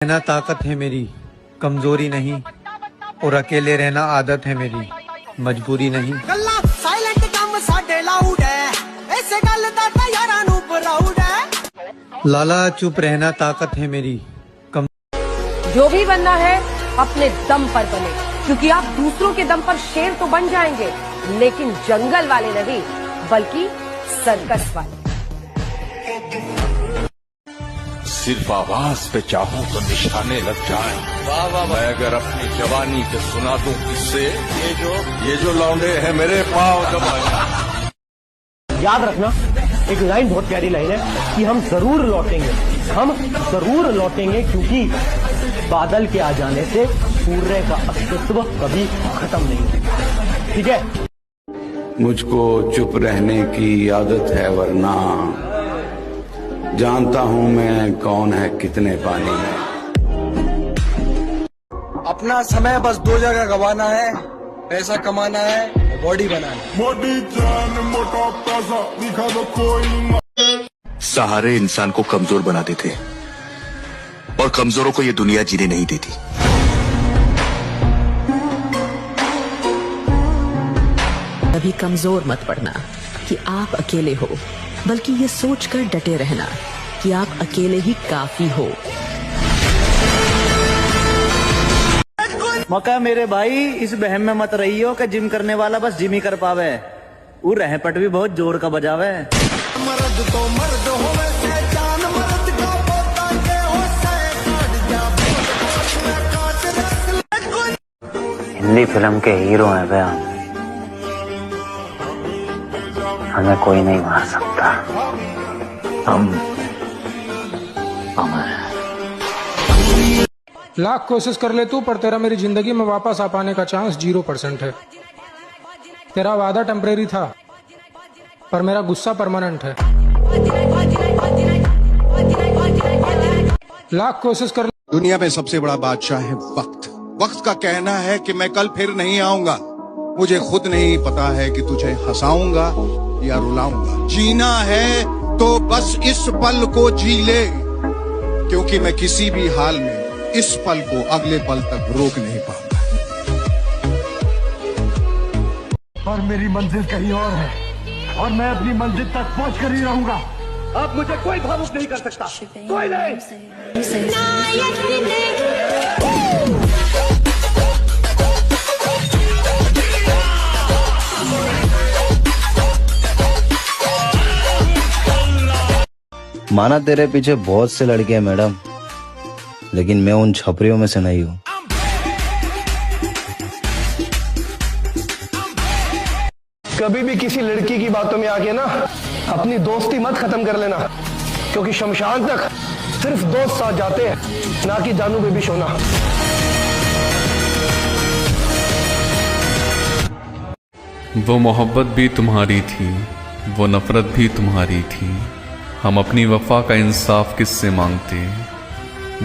रहना ताकत है मेरी, कमजोरी नहीं, और अकेले रहना आदत है मेरी, मजबूरी नहीं। गल्ला साइलेंट कम साडे लाउड है, ऐसे गल दा तां यारां नूं प्राउड है। लाला चुप रहना ताकत है मेरी, जो भी बनना है अपने दम पर बने, क्योंकि आप दूसरों के दम पर शेर तो बन जाएंगे, लेकिन जंगल वाले नहीं, बल्कि सर्कस वाले। सिर्फ आवाज पे चाहूं तो निशाने लग जाए। मैं अगर अपनी जवानी के सुना दूं किससे, ये जो लौंडे हैं मेरे पांव दबाए। याद रखना, एक लाइन बहुत प्यारी लाइन है कि हम जरूर लौटेंगे, हम जरूर लौटेंगे, क्योंकि बादल के आ जाने से सूर्य का अस्तित्व कभी खत्म नहीं होगा। ठीक है। मुझको चुप रहने की आदत है, वरना जानता हूं मैं कौन है कितने पानी में। अपना समय बस दो जगह गवाना है, पैसा कमाना है, बॉडी बनाना है। सहारे इंसान को कमजोर बना देते और कमजोरों को ये दुनिया जीने नहीं देती। कभी कमजोर मत पड़ना कि आप अकेले हो, बल्कि ये सोचकर डटे रहना कि आप अकेले ही काफी हो। मौका मेरे भाई, इस बहम में मत रही हो कि जिम करने वाला बस जिम ही कर पावे, वो रहपट भी बहुत जोर का बजावे। मर्द तो मर्द होवे से जान, मर्द का पोता के हो से काट जा। हिंदी फिल्म के हीरो हैं वे हम, हमें कोई नहीं मार सकता, हम लाख कोशिश कर ले तू, पर तेरा मेरी जिंदगी में वापस आ पाने का चांस 0% है। तेरा वादा टेम्परेरी था, पर मेरा गुस्सा परमानेंट है। लाख कोशिश कर ले। दुनिया में सबसे बड़ा बादशाह है वक्त। वक्त का कहना है कि मैं कल फिर नहीं आऊंगा। मुझे खुद नहीं पता है कि तुझे हंसाऊंगा या रुलाऊंगा। जीना है तो बस इस पल को जी ले, क्योंकि मैं किसी भी हाल में इस पल को अगले पल तक रोक नहीं पाऊंगा। और मेरी मंजिल कहीं और है, और मैं अपनी मंजिल तक पहुंच कर ही रहूंगा। अब मुझे कोई भावुक नहीं कर सकता, कोई नहीं। माना तेरे पीछे बहुत से लड़के हैं मैडम, लेकिन मैं उन छपरियों में से नहीं हूँ। कभी भी किसी लड़की की बातों में आके ना अपनी दोस्ती मत खत्म कर लेना, क्योंकि शमशान तक सिर्फ दोस्त साथ जाते हैं, ना कि जानू बेबी सोना। वो मोहब्बत भी तुम्हारी थी, वो नफरत भी तुम्हारी थी। हम अपनी वफा का इंसाफ किससे मांगते?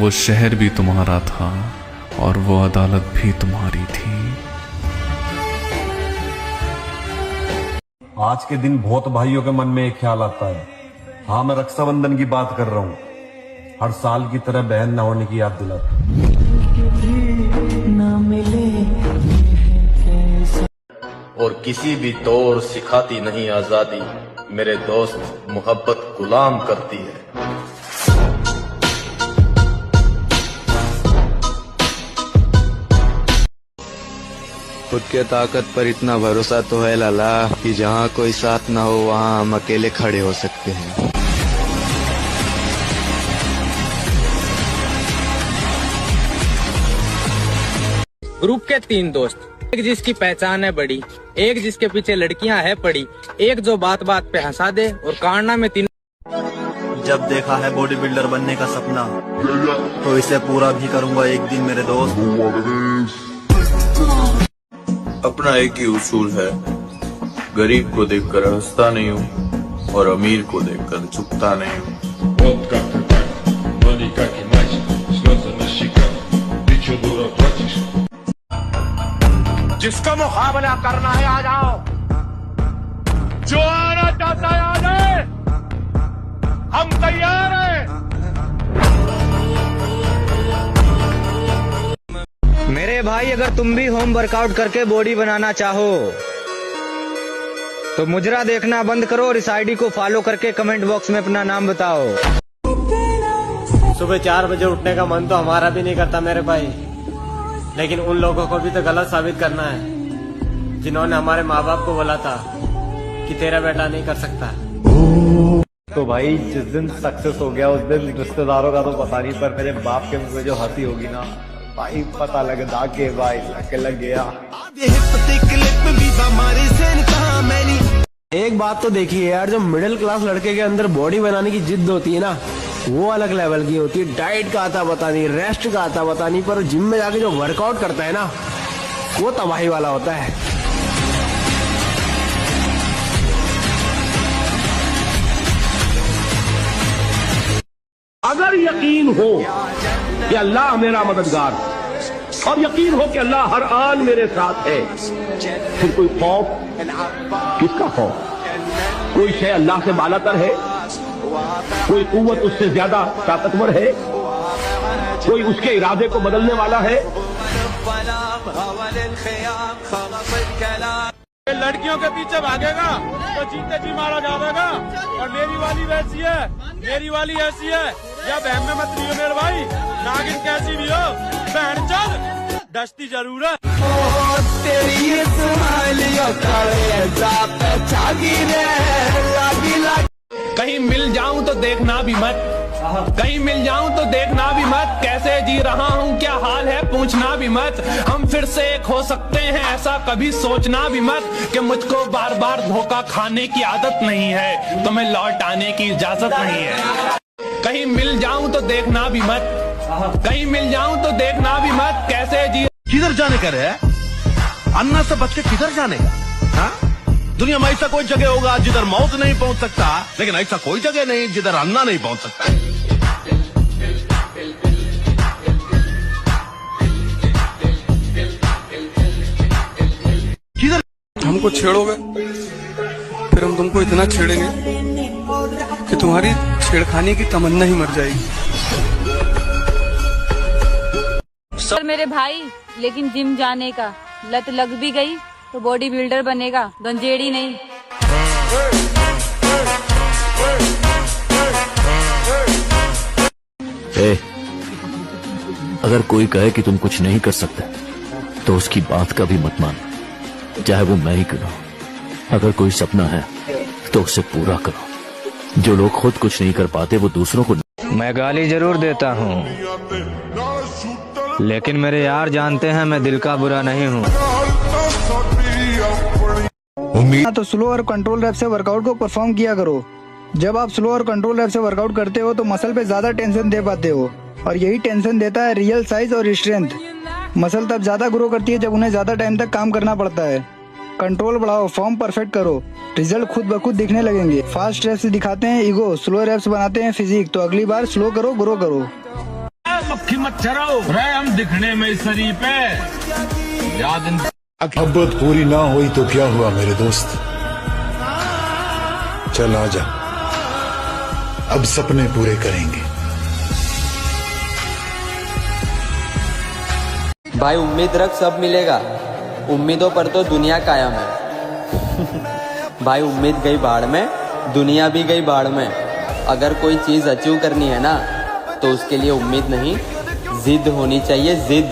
वो शहर भी तुम्हारा था और वो अदालत भी तुम्हारी थी। आज के दिन बहुत भाइयों के मन में एक ख्याल आता है। हाँ, मैं रक्षाबंधन की बात कर रहा हूँ। हर साल की तरह बहन न होने की याद दिलाता। और किसी भी दौर सिखाती नहीं आजादी, मेरे दोस्त मोहब्बत गुलाम करती है। खुद के ताकत पर इतना भरोसा तो है लाला कि जहाँ कोई साथ ना हो वहाँ हम अकेले खड़े हो सकते हैं। ग्रुप के 3 दोस्त, एक जिसकी पहचान है बड़ी, एक जिसके पीछे लड़कियां है पड़ी, एक जो बात बात पे हंसा दे, और कारणा में 3। जब देखा है बॉडी बिल्डर बनने का सपना, तो इसे पूरा भी करूंगा एक दिन मेरे दोस्त। अपना एक ही उसूल है, गरीब को देखकर हंसता नहीं हूँ और अमीर को देखकर झुकता नहीं हूँ। जिसको मुकाबला करना है आ जाओ, जो आना चाहता है आ जाए, हम तैयार हैं। मेरे भाई, अगर तुम भी होम वर्कआउट करके बॉडी बनाना चाहो तो मुजरा देखना बंद करो और इस आईडी को फॉलो करके कमेंट बॉक्स में अपना नाम बताओ। सुबह 4 बजे उठने का मन तो हमारा भी नहीं करता मेरे भाई, लेकिन उन लोगों को भी तो गलत साबित करना है जिन्होंने हमारे माँ बाप को बोला था कि तेरा बेटा नहीं कर सकता। तो भाई जिस दिन सक्सेस हो गया उस दिन रिश्तेदारों का तो पता नहीं, पर मेरे बाप के मुंह में जो हंसी होगी ना भाई, पता लगा के भाई लग गया। एक बात तो देखिए यार, जो मिडिल क्लास लड़के के अंदर बॉडी बनाने की जिद होती है ना, वो अलग लेवल की होती है। डाइट का आता पता नहीं, रेस्ट का आता पता नहीं, पर जिम में जाके जो वर्कआउट करता है ना, वो तबाही वाला होता है। अगर यकीन हो कि अल्लाह मेरा मददगार और यकीन हो कि अल्लाह हर आन मेरे साथ है, फिर कोई खौफ किसका खौफ? कोई शय अल्लाह से बालातर है, कोई कुव्वत उससे ज्यादा ताकतवर है, कोई उसके इरादे को बदलने वाला है। लड़कियों के पीछे भागेगा तो जीते जी मारा जाएगा। और मेरी वाली वैसी है, मेरी वाली ऐसी है, या बहन में मत लियो मेरे भाई, नागिन कैसी भी हो बहन चल डस्ती जरूर है। कहीं मिल जाऊं तो देखना भी मत, कहीं मिल जाऊं तो देखना भी मत, कैसे जी रहा हूं क्या हाल है पूछना भी मत। हम फिर से एक हो सकते हैं ऐसा कभी सोचना भी मत, कि मुझको बार बार धोखा खाने की आदत नहीं है, तुम्हें लौट आने की इजाजत नहीं है। कहीं मिल जाऊं तो देखना भी मत, कहीं मिल जाऊं तो देखना भी मत, कैसे जी। किधर जाने का रे? अन्ना से बच के किधर जाने का? हाँ? दुनिया में ऐसा कोई जगह होगा जिधर मौत नहीं पहुंच सकता, लेकिन ऐसा कोई जगह नहीं जिधर अन्ना नहीं पहुंच सकता। किधर हमको छेड़ोगे फिर हम तुमको इतना छेड़ेंगे कि तुम्हारी छेड़खानी की तमन्ना ही मर जाएगी। सर मेरे भाई, लेकिन जिम जाने का लत लग भी गई तो बॉडी बिल्डर बनेगा, गंजेड़ी नहीं। अगर कोई कहे कि तुम कुछ नहीं कर सकते तो उसकी बात का भी मत मान, चाहे वो मैं ही करूं। अगर कोई सपना है तो उसे पूरा करो। जो लोग खुद कुछ नहीं कर पाते वो दूसरों को। मैं गाली जरूर देता हूँ, लेकिन मेरे यार जानते हैं मैं दिल का बुरा नहीं हूँ। तो स्लो और कंट्रोल रैप से वर्कआउट को परफॉर्म किया करो। जब आप स्लो और कंट्रोल रैप से वर्कआउट करते हो तो मसल पे ज्यादा टेंशन दे पाते हो, और यही टेंशन देता है रियल साइज और स्ट्रेंथ। मसल तब ज्यादा ग्रो करती है जब उन्हें ज्यादा टाइम तक काम करना पड़ता है। कंट्रोल बढ़ाओ, फॉर्म परफेक्ट करो, रिजल्ट खुद ब खुद दिखने लगेंगे। फास्ट रैप्स दिखाते हैं ईगो, स्लो रैप्स बनाते हैं फिजिक। तो अगली बार स्लो करो, ग्रो करो। मक्खी मत चराओ, हम दिखने में शरीफ है। मोहब्बत पूरी ना हुई तो क्या हुआ मेरे दोस्त, चल आजा, अब सपने पूरे करेंगे। भाई उम्मीद रख सब मिलेगा, उम्मीदों पर तो दुनिया कायम है। भाई उम्मीद गई बाढ़ में, दुनिया भी गई बाढ़ में। अगर कोई चीज अचीव करनी है ना तो उसके लिए उम्मीद नहीं, जिद होनी चाहिए, जिद।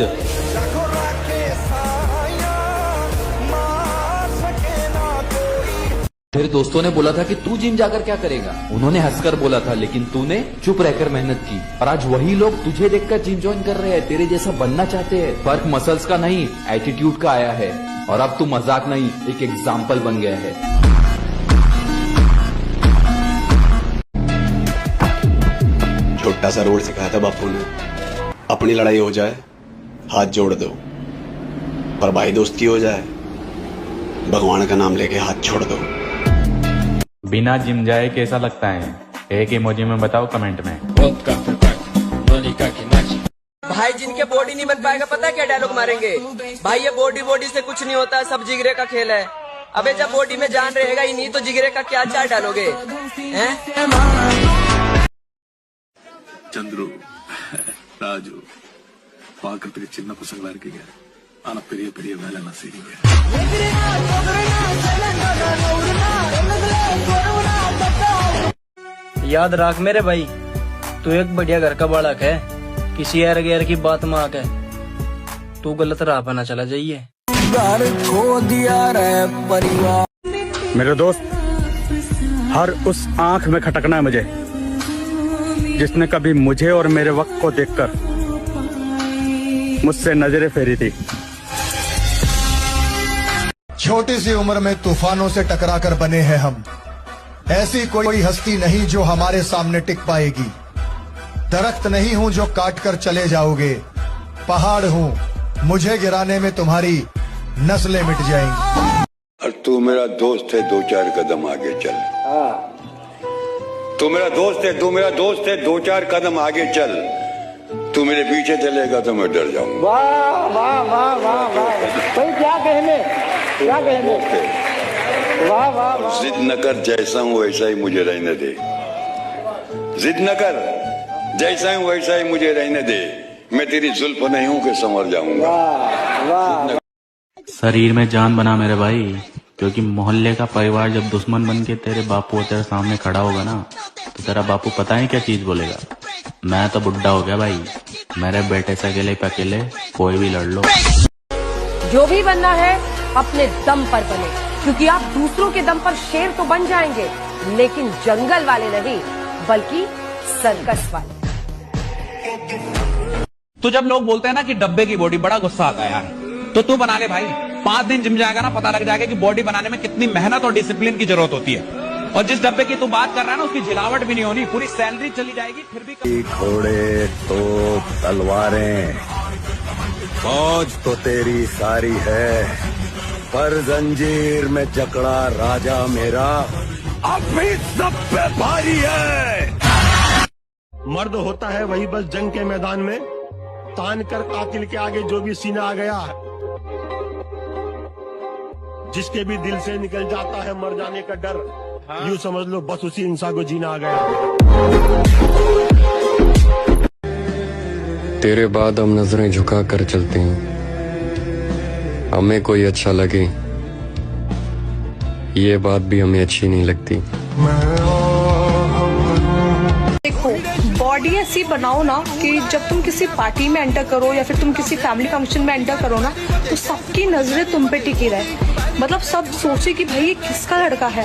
फिर दोस्तों ने बोला था कि तू जिम जाकर क्या करेगा, उन्होंने हंसकर बोला था, लेकिन तूने चुप रहकर मेहनत की। और आज वही लोग तुझे देखकर जिम ज्वाइन कर रहे हैं, तेरे जैसा बनना चाहते हैं। फर्क मसल्स का नहीं, एटीट्यूड का आया है। और अब तू मजाक नहीं, एक एग्जाम्पल बन गया है। छोटा सा रोड सिखाया था बापू ने, अपनी लड़ाई हो जाए हाथ जोड़ दो, पर भाई दोस्त की हो जाए भगवान का नाम लेके हाथ छोड़ दो। बिना जिम जाए कैसा लगता है? एक इमोजी में बताओ कमेंट में। भाई जिनके बॉडी नहीं बन पाएगा पता है क्या डायलॉग मारेंगे? भाई ये बॉडी से कुछ नहीं होता, सब जिगरे का खेल है। अबे जब बॉडी में जान रहेगा ही नहीं तो जिगरे का क्या चार डालोगे? चंद्रू, राजू, ಪಾಕೃತಿಗೆ ಚಿನ್ನ ಪಸಂಗಾರಿಕೆಗೆ ನಾನು ಪೆರಿಯ ಮೇಲೆ ನಸೀರಿಗೆ याद रख मेरे भाई, तू एक बढ़िया घर का बालक है, किसी एर गैर की बात में आके तू गलत राह पर ना चला जाइए। खो दिया रे परिवार। मेरे दोस्त, हर उस आंख में खटकना है मुझे जिसने कभी मुझे और मेरे वक्त को देखकर मुझसे नजरें फेरी थी। छोटी सी उम्र में तूफानों से टकराकर बने हैं हम, ऐसी कोई हस्ती नहीं जो हमारे सामने टिक पाएगी। दरख्त नहीं हूं जो काट कर चले जाओगे, पहाड़ हूं, मुझे गिराने में तुम्हारी नस्लें मिट जाएंगी। और तू मेरा दोस्त है, 2-4 कदम आगे चल। तू मेरा दोस्त है, 2-4 कदम आगे चल। तू मेरे पीछे चलेगा तो मैं डर जाऊंगा। वाह वाह वाह वाह वाह भाई, क्या कहने। वाह वाह वाह। जिद न कर, जैसा हूँ वैसा ही मुझे रहने दे। जिद न कर, जैसा हूँ वैसा ही मुझे रहने दे। मैं तेरी जुल्फ नहीं हूँ कि संवर जाऊंगा। शरीर में जान बना मेरे भाई, क्योंकि मोहल्ले का परिवार जब दुश्मन बन के तेरे बापू तेरे सामने खड़ा होगा ना, तो तेरा बापू पता है क्या चीज बोलेगा? मैं तो बुढ़ा हो गया भाई, मेरे बेटे से अकेले पे अकेले कोई भी लड़ लो। जो भी बनना है अपने दम पर बने, क्योंकि आप दूसरों के दम पर शेर तो बन जाएंगे, लेकिन जंगल वाले नहीं, बल्कि सर्कस वाले। तो जब लोग बोलते हैं ना कि डब्बे की बॉडी, बड़ा गुस्सा आता है यार। तो तू बना ले भाई, 5 दिन जिम जाएगा ना, पता लग जाएगा कि बॉडी बनाने में कितनी मेहनत और डिसिप्लिन की जरूरत होती है। और जिस डब्बे की तू बात कर रहा है ना, उसकी झिलावट भी नहीं होनी, पूरी सैलरी चली जाएगी फिर भी। घोड़े तो तलवारें, फौज तो तेरी सारी है, पर जंजीर में जकड़ा राजा मेरा अभी सब पे भारी है। मर्द होता है वही बस जंग के मैदान में, तान कर कातिल के आगे जो भी सीना आ गया, जिसके भी दिल से निकल जाता है मर जाने का डर, यूं समझ लो बस उसी इंसान को जीना आ गया। तेरे बाद हम नजरें झुका कर चलते हैं, हमें कोई अच्छा लगे ये बात भी हमें अच्छी नहीं लगती। देखो, बॉडी ऐसी बनाओ ना कि जब तुम किसी पार्टी में एंटर करो या फिर तुम किसी फैमिली फंक्शन में एंटर करो ना, तो सबकी नजरें तुम पे टिकी रहे, मतलब सब सोचे कि भाई ये किसका लड़का है।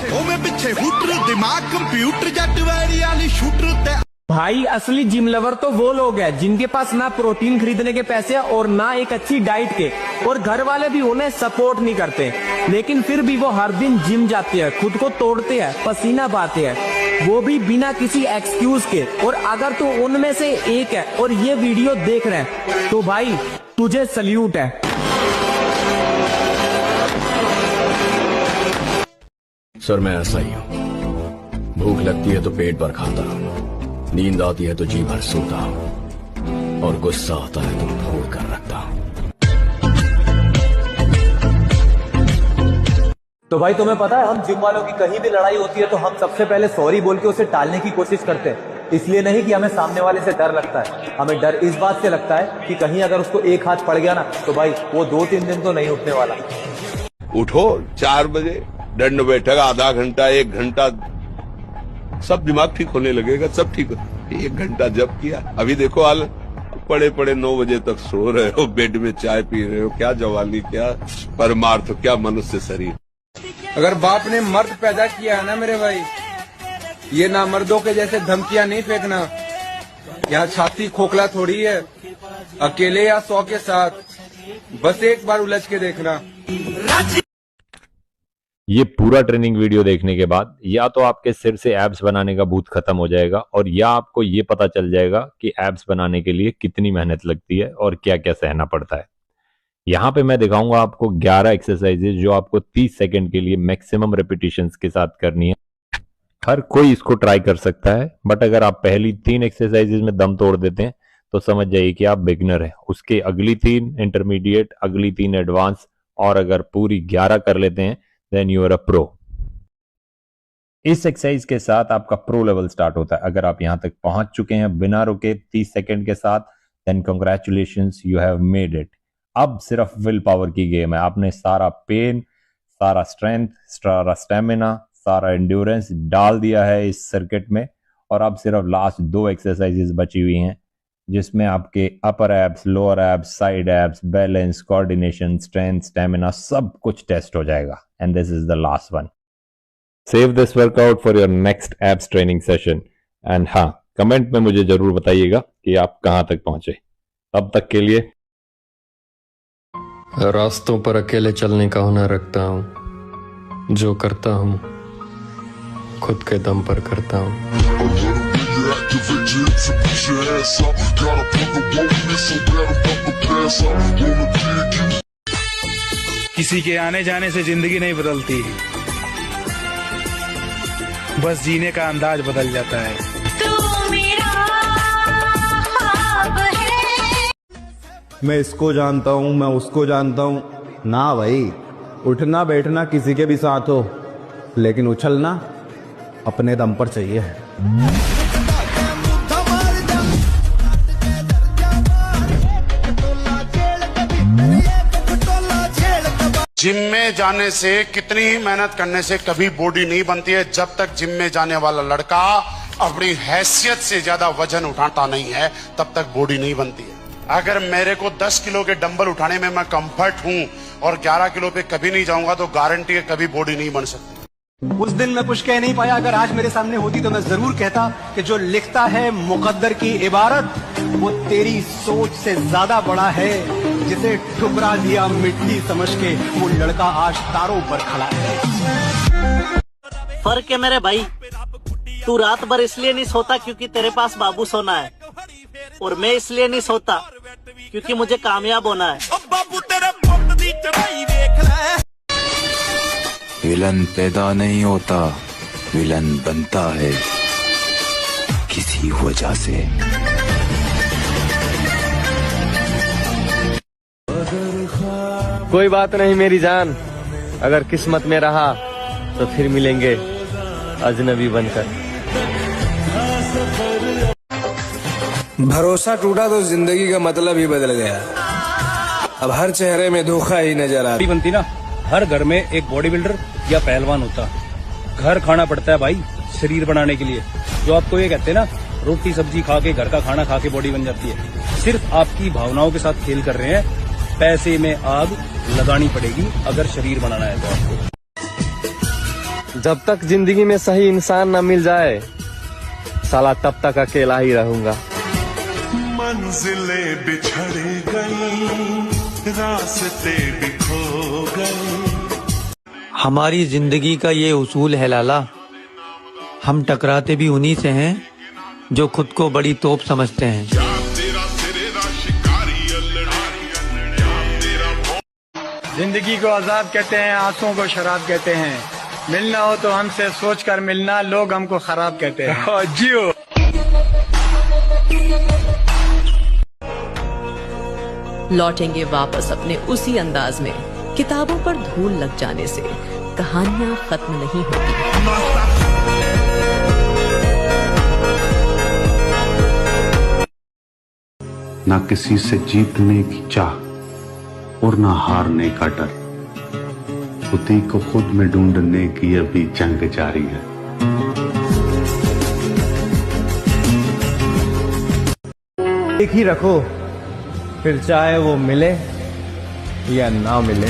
दिमाग कंप्यूटर जट वाली शूटर। भाई असली जिम लवर तो वो लोग हैं जिनके पास ना प्रोटीन खरीदने के पैसे और ना एक अच्छी डाइट के, और घर वाले भी उन्हें सपोर्ट नहीं करते, लेकिन फिर भी वो हर दिन जिम जाते हैं, खुद को तोड़ते हैं, पसीना बहाते हैं, वो भी बिना किसी एक्सक्यूज के। और अगर तू उनमें से एक है और ये वीडियो देख रहे हैं, तो भाई तुझे सल्यूट है। सर मैं ऐसा ही हूँ, भूख लगती है तो पेट भर खाता हूँ, नींद आती है तो जी भर सोता हूँ, और गुस्सा आता है तो फोड़ कर रखता हूँ। तो भाई तुम्हें पता है, हम जिम वालों की कहीं भी लड़ाई होती है तो हम सबसे पहले सॉरी बोल के उसे टालने की कोशिश करते हैं। इसलिए नहीं कि हमें सामने वाले से डर लगता है, हमें डर इस बात से लगता है कि कहीं अगर उसको एक हाथ पड़ गया ना, तो भाई वो 2-3 दिन तो नहीं उठने वाला। उठो 4 बजे, दंड बैठक आधा घंटा 1 घंटा, सब दिमाग ठीक होने लगेगा, सब ठीक हो। 1 घंटा जब किया, अभी देखो हाल, पड़े 9 बजे तक सो रहे हो, बेड में चाय पी रहे हो। क्या जवानी, क्या परमार्थ, क्या मनुष्य शरीर। अगर बाप ने मर्द पैदा किया है ना मेरे भाई, ये ना मर्दों के जैसे धमकियां नहीं फेंकना। यहाँ छाती खोखला थोड़ी है, अकेले या 100 के साथ, बस एक बार उलझ के देखना। ये पूरा ट्रेनिंग वीडियो देखने के बाद या तो आपके सिर से एब्स बनाने का भूत खत्म हो जाएगा, और या आपको ये पता चल जाएगा कि एब्स बनाने के लिए कितनी मेहनत लगती है और क्या क्या सहना पड़ता है। यहाँ पे मैं दिखाऊंगा आपको 11 एक्सरसाइजेज जो आपको 30 सेकंड के लिए मैक्सिमम रेपिटेशंस के साथ करनी है। हर कोई इसको ट्राई कर सकता है, बट अगर आप पहली 3 एक्सरसाइजेज में दम तोड़ देते हैं तो समझ जाइए कि आप बिगिनर हैं। उसके अगली 3 इंटरमीडिएट, अगली 3 एडवांस, और अगर पूरी 11 कर लेते हैं then you are a pro. इस एक्सरसाइज के साथ आपका प्रो लेवल स्टार्ट होता है। अगर आप यहां तक पहुंच चुके हैं बिना रुके 30 सेकंड के साथ, then congratulations, you have made it. अब सिर्फ विल पावर की गेम है। आपने सारा पेन, सारा स्ट्रेंथ, सारा स्टेमिना, सारा एंड्योरेंस डाल दिया है इस सर्किट में, और अब सिर्फ लास्ट 2 एक्सरसाइजेस बची हुई हैं जिसमें आपके upper abs, lower abs, side abs, balance, coordination, strength, stamina सब कुछ टेस्ट हो जाएगा। And this is the last one. Save this workout for your next abs training session. And हाँ, कमेंट में मुझे जरूर बताइएगा कि आप कहां तक पहुंचे। तब तक के लिए रास्तों पर अकेले चलने का हुनर रखता हूं, जो करता हूं खुद के दम पर करता हूं। किसी के आने जाने से जिंदगी नहीं बदलती, बस जीने का अंदाज बदल जाता है। मैं इसको जानता हूँ, मैं उसको जानता हूँ ना भाई। उठना बैठना किसी के भी साथ हो, लेकिन उछलना अपने दम पर चाहिए। जिम में जाने से, कितनी ही मेहनत करने से कभी बॉडी नहीं बनती है जब तक जिम में जाने वाला लड़का अपनी हैसियत से ज्यादा वजन उठाता नहीं है, तब तक बॉडी नहीं बनती है। अगर मेरे को 10 किलो के डंबल उठाने में मैं कंफर्ट हूं और 11 किलो पे कभी नहीं जाऊंगा तो गारंटी है कभी बॉडी नहीं बन सकती। उस दिन मैं कुछ कह नहीं पाया, अगर आज मेरे सामने होती तो मैं जरूर कहता कि जो लिखता है मुकद्दर की इबारत वो तेरी सोच से ज्यादा बड़ा है, जिसे ठुकरा दिया मिट्टी समझ के वो लड़का आज तारों पर खड़ा है। फर्क है मेरे भाई, तू रात भर इसलिए नहीं सोता क्योंकि तेरे पास बाबू सोना है, और मैं इसलिए नहीं सोता क्योंकि मुझे कामयाब होना है। विलन पैदा नहीं होता, विलन बनता है किसी वजह से। कोई बात नहीं मेरी जान, अगर किस्मत में रहा तो फिर मिलेंगे अजनबी बनकर। भरोसा टूटा तो जिंदगी का मतलब ही बदल गया। अब हर चेहरे में धोखा ही नजर आ रहा। बनती ना, हर घर में एक बॉडी बिल्डर या पहलवान होता। घर खाना पड़ता है भाई शरीर बनाने के लिए। जो आपको ये कहते हैं ना, रोटी सब्जी खा के, घर का खाना खा के बॉडी बन जाती है। सिर्फ आपकी भावनाओं के साथ खेल कर रहे हैं। पैसे में आग लगानी पड़ेगी अगर शरीर बनाना है तो आपको। जब तक जिंदगी में सही इंसान ना मिल जाए साला तब तक अकेला ही रहूंगा। मंजिलें बिछड़ गई, रास्ते भी खो गए। हमारी जिंदगी का ये उसूल है लाला, हम टकराते भी उन्हीं से हैं जो खुद को बड़ी तोप समझते हैं। जिंदगी को अजाब कहते हैं, आंसुओं को शराब कहते हैं। मिलना हो तो हमसे सोच कर मिलना, लोग हमको खराब कहते हैं। जियो। लौटेंगे वापस अपने उसी अंदाज में। किताबों पर धूल लग जाने से कहानियां खत्म नहीं होती। ना किसी से जीतने की चाह और ना हारने का डर, खुदी को खुद में ढूंढने की अभी जंग जारी है। एक ही रखो, फिर चाहे वो मिले या ना मिले।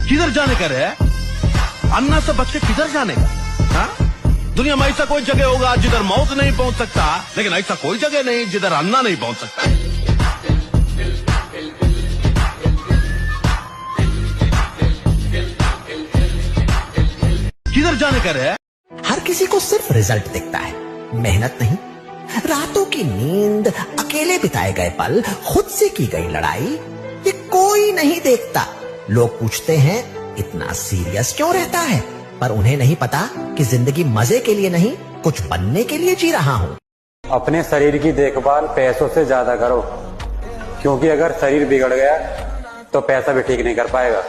किधर जाने का रे? अन्ना से बच के किधर जाने का? हाँ? दुनिया में ऐसा कोई जगह होगा जिधर मौत नहीं पहुंच सकता, लेकिन ऐसा कोई जगह नहीं जिधर अन्ना नहीं पहुंच सकता। किधर जाने का रे? हर किसी को सिर्फ रिजल्ट दिखता है, मेहनत नहीं। रातों की नींद, अकेले बिताए गए पल, खुद से की गई लड़ाई, ये कोई नहीं देखता। लोग पूछते हैं इतना सीरियस क्यों रहता है, पर उन्हें नहीं पता कि जिंदगी मजे के लिए नहीं, कुछ बनने के लिए जी रहा हूँ। अपने शरीर की देखभाल पैसों से ज्यादा करो, क्योंकि अगर शरीर बिगड़ गया तो पैसा भी ठीक नहीं कर पाएगा।